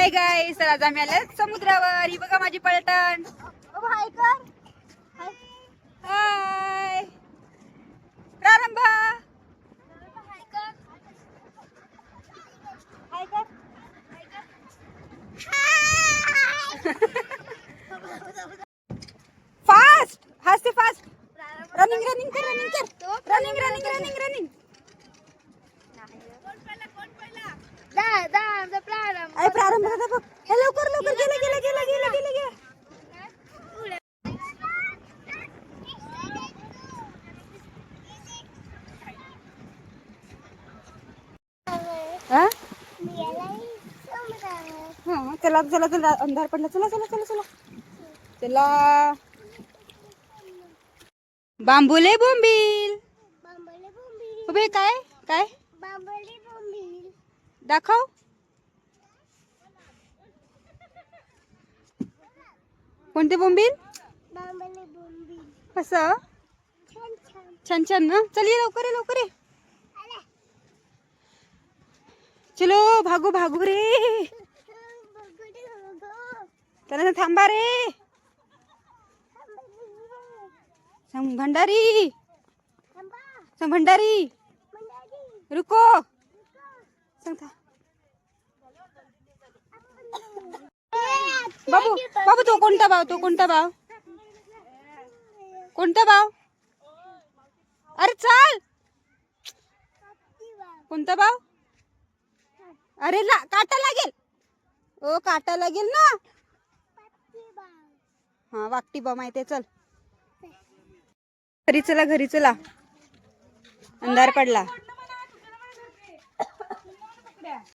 Hi guys, तर आज आम्ही आले समुद्रावर. ही बघा माझी पलटण. हाय कर. हाय. प्रारंभ. हाय कर. फास्ट. हसते फास्ट. रनिंग रनिंग कर, रनिंग कर. Running running running running. आई प्रारंभ करता बघ. हे लवकर लवकर गेलं गेलं गेलं गेलं गेलं गेलं. हा चला चला चला, अंधार पडला. चला चला चला चला चला. बांबुले बोंबील. उभे काय काय दाखव. कोणते बोंबील? कसं छान छान ना. चल ये लवकर, ये लवकर ये. चलो भागू भागू रे. चला थांबा रे. संग भंडारी, संग भंडारी रुको. संग था बाबू. बाबू तो कोणता भाव? तो कोणता भाव? कोणता भाव? अरे चल. कोणता भाव? अरे काटा लागेल. ओ काटा लागेल ना. हा वाकटी बा माहिती. चल घरी चला, घरी चला. अंधार पडला.